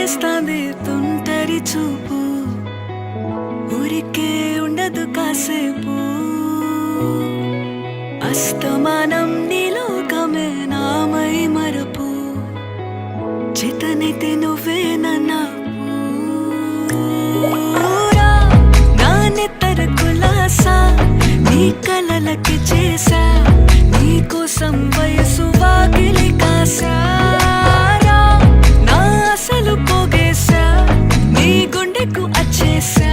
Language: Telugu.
చేస్తాంది తుంటరి చూపు ఊరికే ఉండదు కాసేపు అస్తమానం నీలోకమే నామై మరపు చేతనైతే నువ్వే నాన్నెత్తర కులాసా నీ కలలకి చేసా నీ కోసం వయసు వాకిలి కాసా నా అసలు పోగేసా నీ గుండెకు అచ్చేసా